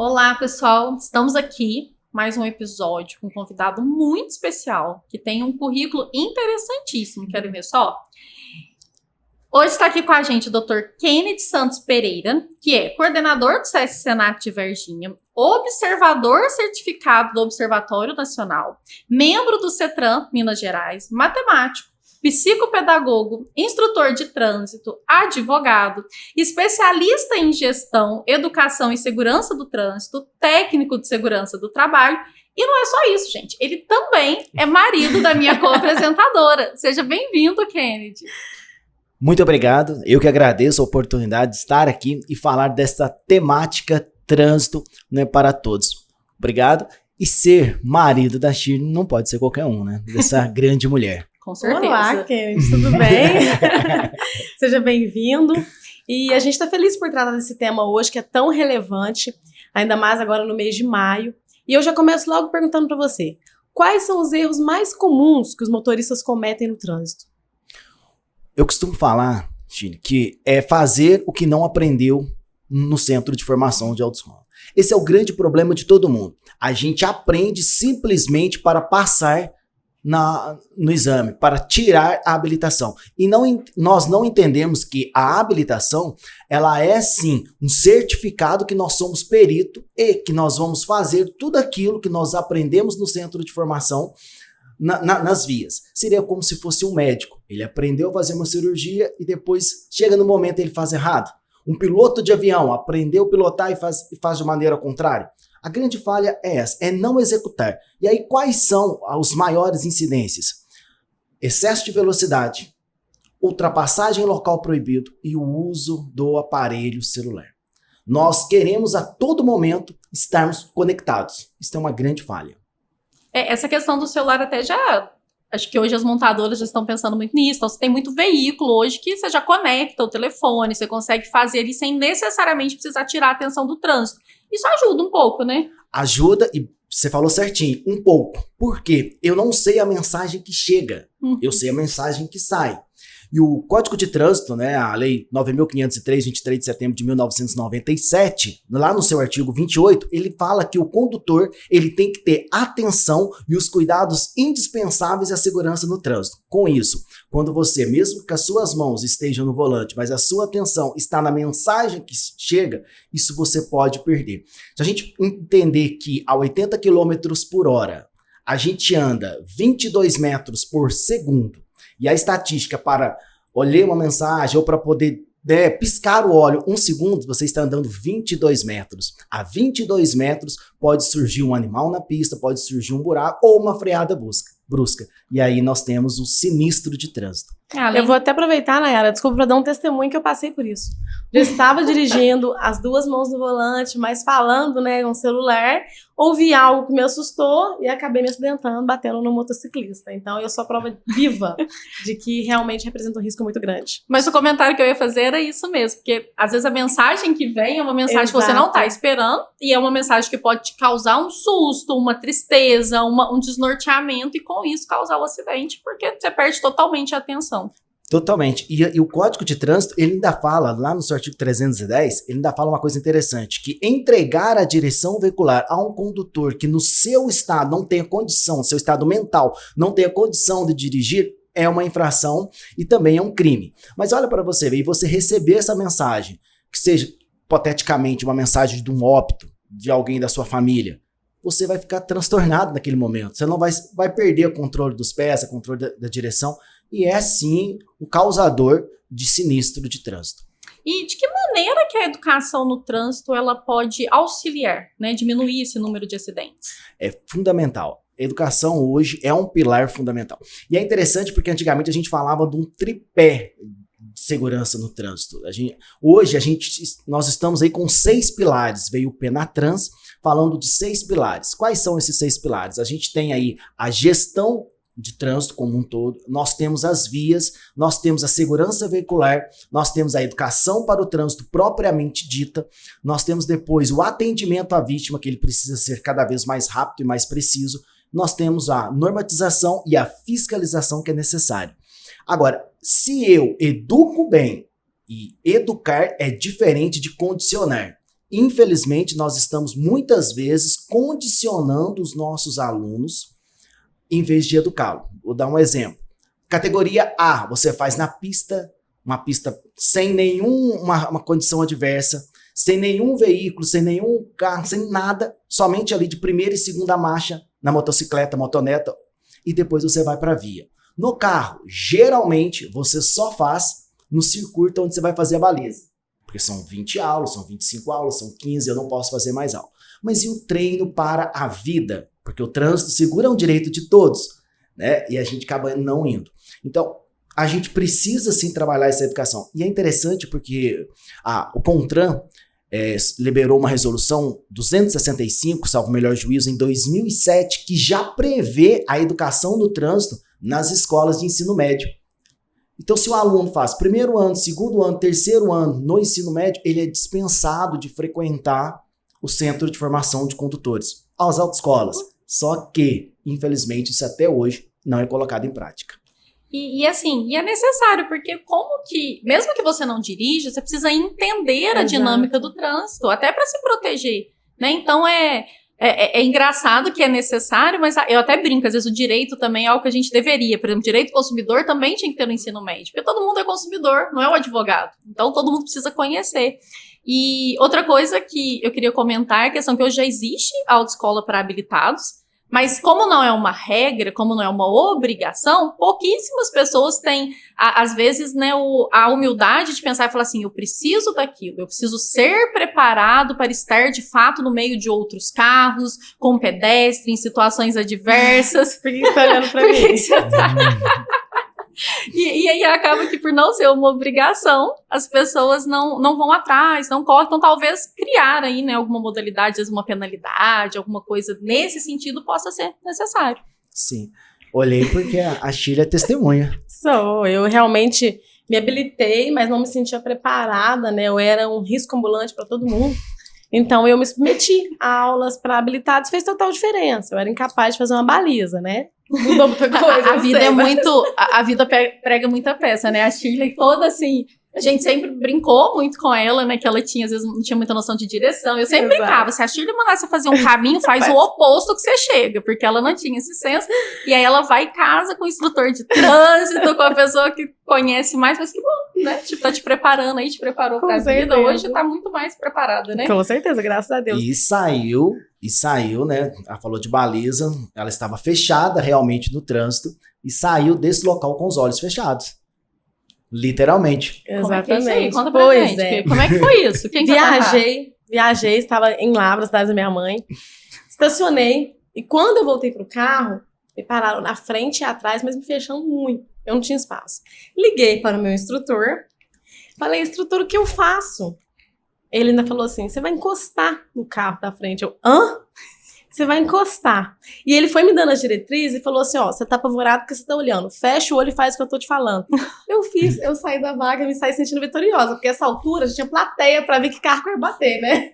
Olá, pessoal. Estamos aqui, mais um episódio com um convidado muito especial, que tem um currículo interessantíssimo. Querem ver só? Hoje está aqui com a gente o Dr. Kennedy Santos Pereira, que é coordenador do SESC Senac de Varginha, observador certificado do Observatório Nacional, membro do CETRAN, Minas Gerais, matemático, psicopedagogo, instrutor de trânsito, advogado, especialista em gestão, educação e segurança do trânsito, técnico de segurança do trabalho. E não é só isso, gente. Ele também é marido da minha co-apresentadora. Seja bem-vindo, Kennedy. Muito obrigado. Eu que agradeço a oportunidade de estar aqui e falar dessa temática trânsito, né, para todos. Obrigado. E ser marido da Shirley não pode ser qualquer um, né? Dessa grande mulher. Com certeza. Olá, Kennedy, tudo bem? Seja bem-vindo. E a gente está feliz por tratar desse tema hoje, que é tão relevante, ainda mais agora no mês de maio. E eu já começo logo perguntando para você, quais são os erros mais comuns que os motoristas cometem no trânsito? Eu costumo falar, Shirley, que é fazer o que não aprendeu no centro de formação de autoescola. Esse é o grande problema de todo mundo. A gente aprende simplesmente para passar no exame, para tirar a habilitação. E nós não entendemos que a habilitação, ela é sim um certificado que nós somos perito e que nós vamos fazer tudo aquilo que nós aprendemos no centro de formação nas vias. Seria como se fosse um médico. Ele aprendeu a fazer uma cirurgia e depois chega no momento ele faz errado. Um piloto de avião aprendeu a pilotar e faz de maneira contrária. A grande falha é essa, é não executar. E aí, quais são os maiores incidências? Excesso de velocidade, ultrapassagem em local proibido e o uso do aparelho celular. Nós queremos a todo momento estarmos conectados. Isso é uma grande falha. Essa questão do celular até já... Acho que hoje as montadoras já estão pensando muito nisso. Então, você tem muito veículo hoje que você já conecta o telefone, você consegue fazer ele sem necessariamente precisar tirar a atenção do trânsito. Isso ajuda um pouco, né? Ajuda, e você falou certinho, um pouco. Por quê? Eu não sei a mensagem que chega, eu sei a mensagem que sai. E o Código de Trânsito, né, a Lei 9.503, 23 de setembro de 1997, lá no seu artigo 28, ele fala que o condutor ele tem que ter atenção e os cuidados indispensáveis à segurança no trânsito. Com isso, quando você, mesmo que as suas mãos estejam no volante, mas a sua atenção está na mensagem que chega, isso você pode perder. Se a gente entender que a 80 km por hora, a gente anda 22 metros por segundo, e a estatística para ler uma mensagem ou para poder piscar o olho 1 segundo, você está andando 22 metros. A 22 metros pode surgir um animal na pista, pode surgir um buraco ou uma freada brusca. E aí nós temos o sinistro de trânsito. Eu vou até aproveitar, Nayara, desculpa, para dar um testemunho que eu passei por isso. Eu estava dirigindo, as duas mãos no volante, mas falando, né, com o celular, ouvi algo que me assustou e acabei me acidentando, batendo no motociclista. Então, eu sou a prova viva de que realmente representa um risco muito grande. Mas o comentário que eu ia fazer era isso mesmo, porque às vezes a mensagem que vem é uma mensagem que você não está esperando e é uma mensagem que pode te causar um susto, uma tristeza, um desnorteamento e com isso causar o acidente, porque você perde totalmente a atenção. Totalmente. E o Código de Trânsito, ele ainda fala, lá no seu artigo 310, ele ainda fala uma coisa interessante, que entregar a direção veicular a um condutor que no seu estado não tenha condição, seu estado mental não tenha condição de dirigir, é uma infração e também é um crime. Mas olha para você ver, e você receber essa mensagem, que seja hipoteticamente uma mensagem de um óbito, de alguém da sua família, você vai ficar transtornado naquele momento. Você não vai perder o controle dos pés, o controle da direção, e é sim um causador de sinistro de trânsito. E de que maneira que a educação no trânsito ela pode auxiliar, né, diminuir esse número de acidentes? É fundamental. A educação hoje é um pilar fundamental. E é interessante porque antigamente a gente falava de um tripé de segurança no trânsito. Hoje nós estamos aí com 6 pilares. Veio o Penatrans falando de 6 pilares. Quais são esses 6 pilares? A gente tem aí a gestão de trânsito como um todo, nós temos as vias, nós temos a segurança veicular, nós temos a educação para o trânsito propriamente dita, nós temos depois o atendimento à vítima, que ele precisa ser cada vez mais rápido e mais preciso, nós temos a normatização e a fiscalização que é necessário. Agora, se eu educo bem, e educar é diferente de condicionar. Infelizmente, nós estamos muitas vezes condicionando os nossos alunos em vez de educá-lo. Vou dar um exemplo. Categoria A, você faz na pista, uma pista sem nenhuma condição adversa, sem nenhum veículo, sem nenhum carro, sem nada, somente ali de primeira e segunda marcha na motocicleta, motoneta, e depois você vai para a via. No carro, geralmente, você só faz no circuito onde você vai fazer a baliza. Porque são 20 aulas, são 25 aulas, são 15, eu não posso fazer mais aula. Mas e o treino para a vida? Porque o trânsito segura um direito de todos, né? E a gente acaba não indo. Então, a gente precisa sim trabalhar essa educação. E é interessante porque o CONTRAN liberou uma resolução 265, salvo o melhor juízo, em 2007, que já prevê a educação do trânsito nas escolas de ensino médio. Então, se o aluno faz primeiro ano, segundo ano, terceiro ano no ensino médio, ele é dispensado de frequentar o Centro de Formação de Condutores, as autoescolas. Só que, infelizmente, isso até hoje não é colocado em prática. E é necessário, porque mesmo que você não dirija, você precisa entender a dinâmica do trânsito, até para se proteger, né? Então, é engraçado que é necessário, mas eu até brinco, às vezes o direito também é algo que a gente deveria. Por exemplo, direito do consumidor também tinha que ter no ensino médio, porque todo mundo é consumidor, não é o advogado. Então, todo mundo precisa conhecer. E outra coisa que eu queria comentar é a questão que hoje já existe a autoescola para habilitados, mas como não é uma regra, como não é uma obrigação, pouquíssimas pessoas têm, às vezes, né, a humildade de pensar e falar assim, eu preciso daquilo, eu preciso ser preparado para estar, de fato, no meio de outros carros, com pedestre, em situações adversas. Por que você tá olhando pra mim? E aí acaba que, por não ser uma obrigação, as pessoas não vão atrás, não correm. Então, talvez criar aí, né, alguma modalidade, às vezes uma penalidade, alguma coisa nesse sentido possa ser necessário. Sim. Olhei porque a Sheila é testemunha. Eu realmente me habilitei, mas não me sentia preparada, né? Eu era um risco ambulante para todo mundo. Então, eu me submeti a aulas para habilitados, fez total diferença. Eu era incapaz de fazer uma baliza, né? Mudou muita coisa. A vida a vida prega muita peça, né? A Shirley toda assim, a gente sempre brincou muito com ela, né? Que ela tinha, às vezes, não tinha muita noção de direção. Eu sempre brincava, se a Shirley mandasse você fazer um caminho, faz o oposto que você chega, porque ela não tinha esse senso. E aí ela vai em casa com o instrutor de trânsito, com a pessoa que conhece mais, mas que bom, né? Tipo, tá te preparando aí, te preparou pra vida. Hoje tá muito mais preparada, né? Com certeza, graças a Deus. E saiu, né? Ela falou de baliza, ela estava fechada realmente no trânsito e saiu desse local com os olhos fechados. Literalmente. Exatamente. Conta pra gente. Como é que foi isso? Quem Viajei, estava em Lavras, cidade da minha mãe. Estacionei e quando eu voltei pro carro, me pararam na frente e atrás, mas me fechando muito. Eu não tinha espaço. Liguei para o meu instrutor. Falei, instrutor, o que eu faço? Ele ainda falou assim, você vai encostar no carro da frente. Eu, hã? Você vai encostar. E ele foi me dando as diretrizes e falou assim, ó, você tá apavorado porque você tá olhando. Fecha o olho e faz o que eu tô te falando. Eu saí da vaga e me saí sentindo vitoriosa, porque essa altura já tinha plateia pra ver que carro ia bater, né?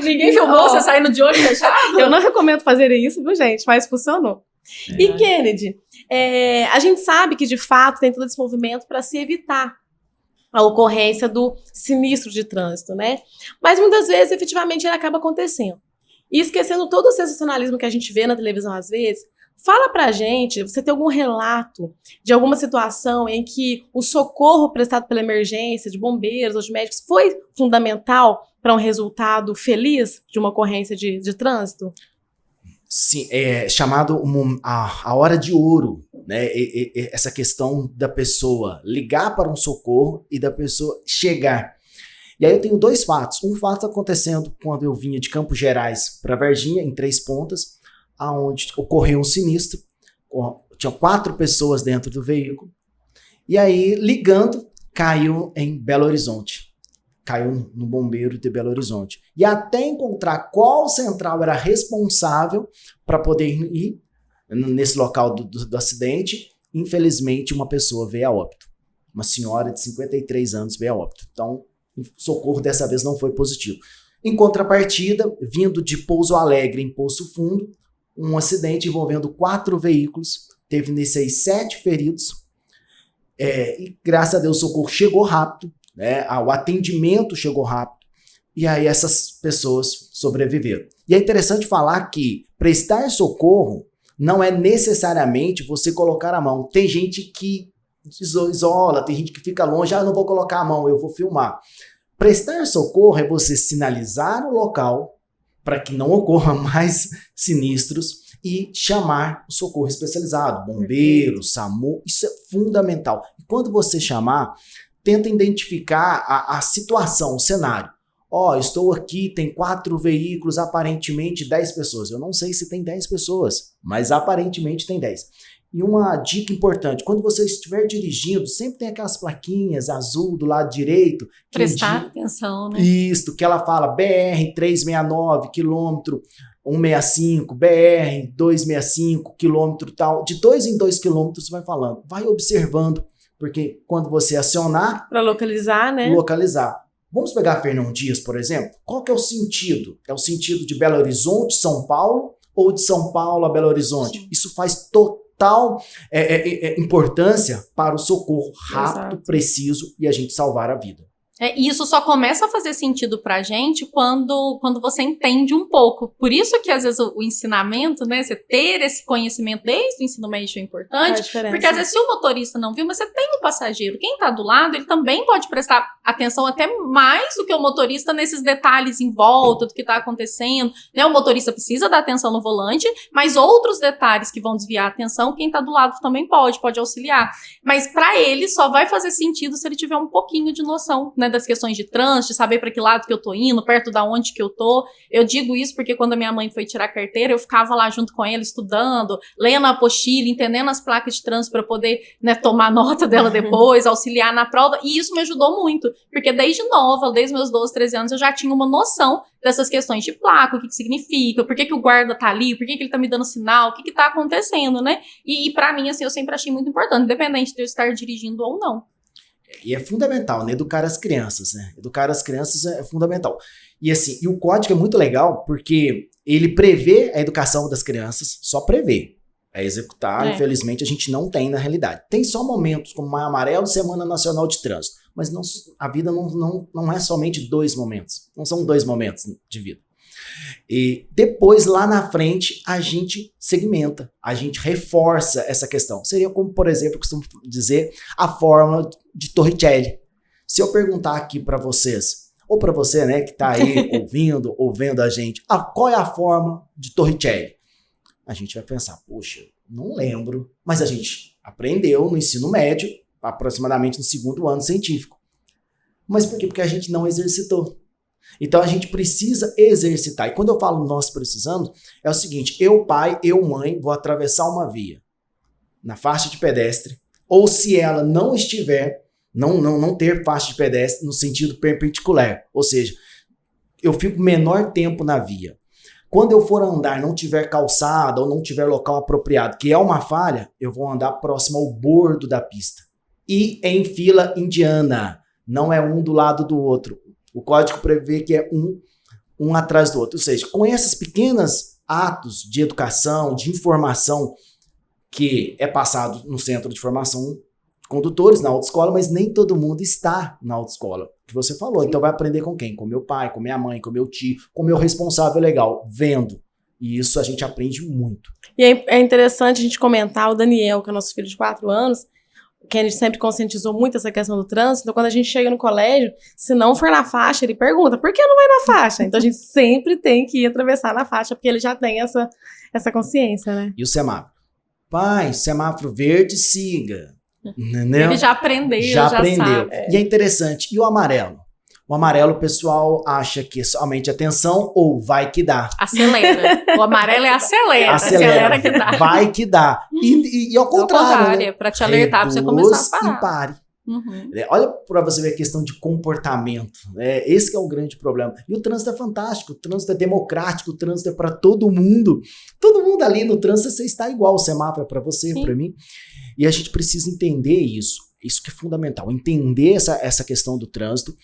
Ninguém filmou você saindo de olho fechado? Eu não recomendo fazer isso, viu, gente? Mas funcionou. E, Kennedy, a gente sabe que, de fato, tem todo esse movimento para se evitar a ocorrência do sinistro de trânsito, né? Mas, muitas vezes, efetivamente, ele acaba acontecendo. E esquecendo todo o sensacionalismo que a gente vê na televisão, às vezes, fala pra gente, você tem algum relato de alguma situação em que o socorro prestado pela emergência, de bombeiros ou de médicos, foi fundamental para um resultado feliz de uma ocorrência de trânsito? Sim, é chamado a hora de ouro, né? Essa questão da pessoa ligar para um socorro e da pessoa chegar. E aí eu tenho dois fatos. Um fato acontecendo quando eu vinha de Campos Gerais para Varginha, em Três Pontas, onde ocorreu um sinistro. Tinha 4 pessoas dentro do veículo. E aí, ligando, caiu em Belo Horizonte. Caiu no bombeiro de Belo Horizonte. E até encontrar qual central era responsável para poder ir nesse local do acidente, infelizmente uma pessoa veio a óbito. Uma senhora de 53 anos veio a óbito. Então, o socorro dessa vez não foi positivo. Em contrapartida, vindo de Pouso Alegre em Poço Fundo, um acidente envolvendo 4 veículos, teve nesse aí 7 feridos, e graças a Deus o socorro chegou rápido, né? O atendimento chegou rápido, E aí essas pessoas sobreviveram. E é interessante falar que prestar socorro não é necessariamente você colocar a mão. Tem gente que isola, tem gente que fica longe, não vou colocar a mão, eu vou filmar. Prestar socorro é você sinalizar o local para que não ocorra mais sinistros e chamar o socorro especializado, bombeiro, SAMU, isso é fundamental. E quando você chamar, tenta identificar a situação, o cenário. Estou aqui, tem 4 veículos, aparentemente 10 pessoas. Eu não sei se tem 10 pessoas, mas aparentemente tem 10. E uma dica importante, quando você estiver dirigindo, sempre tem aquelas plaquinhas azul do lado direito. Prestar atenção, né? Isso, que ela fala BR-369, quilômetro 165, BR-265, quilômetro tal. De 2 em 2 quilômetros você vai falando. Vai observando, porque quando você acionar... Para localizar, né? Localizar. Vamos pegar Fernão Dias, por exemplo. Qual que é o sentido? É o sentido de Belo Horizonte, São Paulo, ou de São Paulo a Belo Horizonte? Sim. Isso faz total importância para o socorro rápido, exato, preciso e a gente salvar a vida. E isso só começa a fazer sentido pra gente quando você entende um pouco. Por isso que, às vezes, o ensinamento, né, você ter esse conhecimento desde o ensino médio é importante, porque, às vezes, se o motorista não viu, mas você tem um passageiro, quem tá do lado, ele também pode prestar atenção até mais do que o motorista nesses detalhes em volta do que tá acontecendo, né, o motorista precisa dar atenção no volante, mas outros detalhes que vão desviar a atenção, quem tá do lado também pode auxiliar. Mas pra ele só vai fazer sentido se ele tiver um pouquinho de noção, né, das questões de trânsito, saber para que lado que eu tô indo, perto da onde que eu tô. Eu digo isso porque quando a minha mãe foi tirar carteira, eu ficava lá junto com ela, estudando, lendo a apostila, entendendo as placas de trânsito para poder, né, tomar nota dela depois, auxiliar na prova, e isso me ajudou muito, porque desde nova, desde meus 12, 13 anos, eu já tinha uma noção dessas questões de placa, o que significa, por que o guarda tá ali, por que ele tá me dando sinal, o que tá acontecendo, né? E para mim, assim, eu sempre achei muito importante, independente de eu estar dirigindo ou não. E é fundamental, né? Educar as crianças, né? Educar as crianças é fundamental. E assim, e o código é muito legal porque ele prevê a educação das crianças, só prevê. É executar, infelizmente, a gente não tem na realidade. Tem só momentos como Maio Amarelo, Semana Nacional de Trânsito. Mas não, a vida não é somente 2 momentos. Não são 2 momentos de vida. E depois, lá na frente, a gente segmenta, a gente reforça essa questão. Seria como, por exemplo, eu costumo dizer, a fórmula de Torricelli. Se eu perguntar aqui para vocês, ou para você, né, que está aí ouvindo a gente, qual é a fórmula de Torricelli? A gente vai pensar, poxa, não lembro, mas a gente aprendeu no ensino médio, aproximadamente no 2º ano científico. Mas por quê? Porque a gente não exercitou. Então a gente precisa exercitar. E quando eu falo nós precisamos, é o seguinte, eu pai, eu mãe, vou atravessar uma via na faixa de pedestre, ou se ela não estiver, não ter faixa de pedestre no sentido perpendicular, ou seja, eu fico menor tempo na via. Quando eu for andar, não tiver calçada ou não tiver local apropriado, que é uma falha, eu vou andar próximo ao bordo da pista. E em fila indiana, não é um do lado do outro. O código prevê que é um atrás do outro. Ou seja, com esses pequenos atos de educação, de informação que é passado no centro de formação de condutores, na autoescola, mas nem todo mundo está na autoescola, que você falou. Então vai aprender com quem? Com meu pai, com minha mãe, com meu tio, com meu responsável legal, vendo. E isso a gente aprende muito. E é interessante a gente comentar o Daniel, que é nosso filho de 4 anos, que a gente sempre conscientizou muito essa questão do trânsito. Então, quando a gente chega no colégio, se não for na faixa, ele pergunta, por que não vai na faixa? Então, a gente sempre tem que ir atravessar na faixa, porque ele já tem essa consciência, né? E o semáforo? Pai, semáforo verde, siga. Entendeu? Ele já aprendeu, já aprendeu. Sabe. E é interessante. E o amarelo? O amarelo, o pessoal acha que é somente atenção ou vai que dá. Acelera. O amarelo é acelera que dá. Vai que dá. E ao contrário, né? Pra te alertar, pra você começar a parar. E pare. Olha para você ver a questão de comportamento. Esse que é o grande problema. E o trânsito é fantástico, o trânsito é democrático, o trânsito é para todo mundo. Todo mundo ali no trânsito, você está igual. O semáforo é para você, para mim. E a gente precisa entender isso. Isso que é fundamental, entender essa questão do trânsito,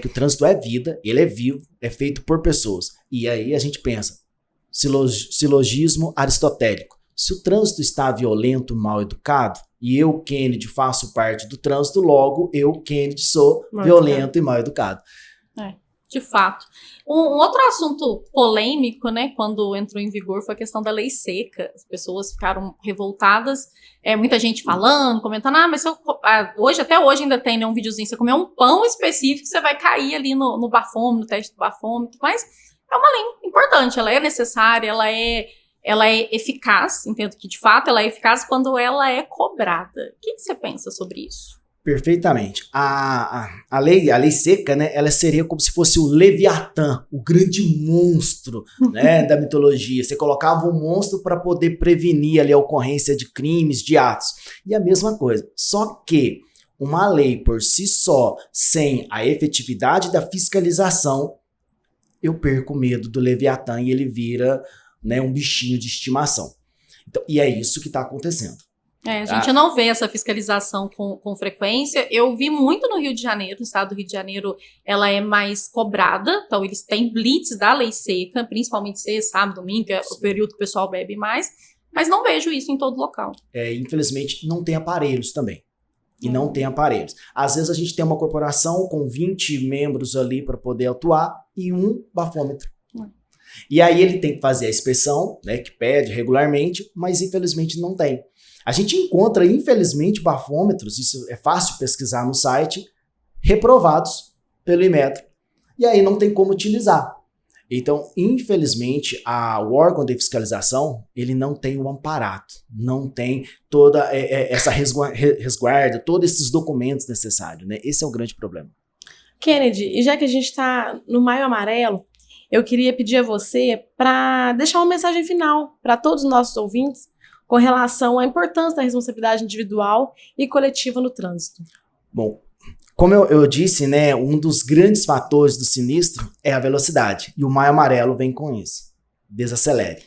que o trânsito é vida, ele é vivo, é feito por pessoas. E aí a gente pensa, silogismo aristotélico. Se o trânsito está violento, mal educado, e eu, Kennedy, faço parte do trânsito, logo eu, Kennedy, sou violento e mal educado. De fato. Um outro assunto polêmico, né, quando entrou em vigor, foi a questão da lei seca. As pessoas ficaram revoltadas, muita gente falando, comentando, mas até hoje ainda tem, né, um videozinho, você comer um pão específico, você vai cair ali no bafômetro, no teste do bafômetro, mas é uma lei importante, ela é necessária, ela é eficaz, entendo que de fato ela é eficaz quando ela é cobrada. O que você pensa sobre isso? Perfeitamente. A lei seca, né, ela seria como se fosse o Leviatã, o grande monstro, né, da mitologia. Você colocava um monstro para poder prevenir ali a ocorrência de crimes, de atos. E a mesma coisa. Só que uma lei por si só, sem a efetividade da fiscalização, eu perco o medo do Leviatã e ele vira, né, um bichinho de estimação. Então, e é isso que está acontecendo. A gente não vê essa fiscalização com frequência. Eu vi muito no Rio de Janeiro, no estado do Rio de Janeiro, ela é mais cobrada. Então, eles têm blitz da lei seca, principalmente sexta, sábado, domingo, que é o período que o pessoal bebe mais. Mas não vejo isso em todo local. Infelizmente, não tem aparelhos também. E não tem aparelhos. Às vezes, a gente tem uma corporação com 20 membros ali para poder atuar e um bafômetro. E aí, ele tem que fazer a inspeção, né, que pede regularmente, mas infelizmente não tem. A gente encontra, infelizmente, bafômetros, isso é fácil pesquisar no site, reprovados pelo Inmetro. E aí não tem como utilizar. Então, infelizmente, o órgão de fiscalização, ele não tem um aparato, não tem toda essa resguarda, todos esses documentos necessários, né? Esse é o grande problema. Kennedy, e já que a gente está no Maio Amarelo, eu queria pedir a você para deixar uma mensagem final para todos os nossos ouvintes com relação à importância da responsabilidade individual e coletiva no trânsito. Bom, como eu disse, né, um dos grandes fatores do sinistro é a velocidade. E o Maio Amarelo vem com isso. Desacelere.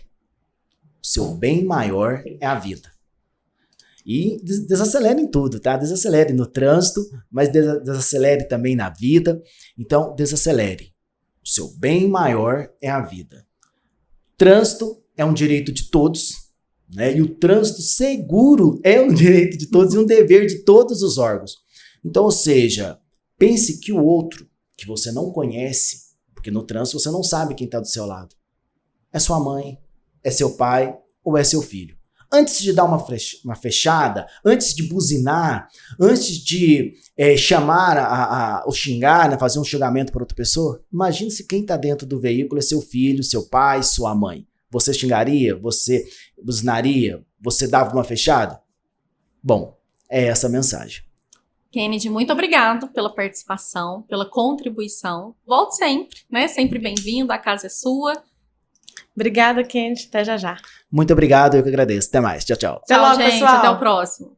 O seu bem maior é a vida. E desacelere em tudo, tá? Desacelere no trânsito, mas desacelere também na vida. Então, desacelere. O seu bem maior é a vida. Trânsito é um direito de todos, né? E o trânsito seguro é um direito de todos e um dever de todos os órgãos. Então, ou seja, pense que o outro, que você não conhece, porque no trânsito você não sabe quem está do seu lado, é sua mãe, é seu pai ou é seu filho. Antes de dar uma fechada, antes de buzinar, antes de chamar ou xingar, né, fazer um xingamento para outra pessoa, imagine se quem está dentro do veículo é seu filho, seu pai, sua mãe. Você xingaria? Você buzinaria? Você dava uma fechada? Bom, é essa a mensagem. Kennedy, muito obrigado pela participação, pela contribuição. Volte sempre, né? Sempre bem-vindo, a casa é sua. Obrigada, Kennedy. Até já já. Muito obrigado, eu que agradeço. Até mais. Tchau, tchau. Até logo, gente. pessoal. Até o próximo.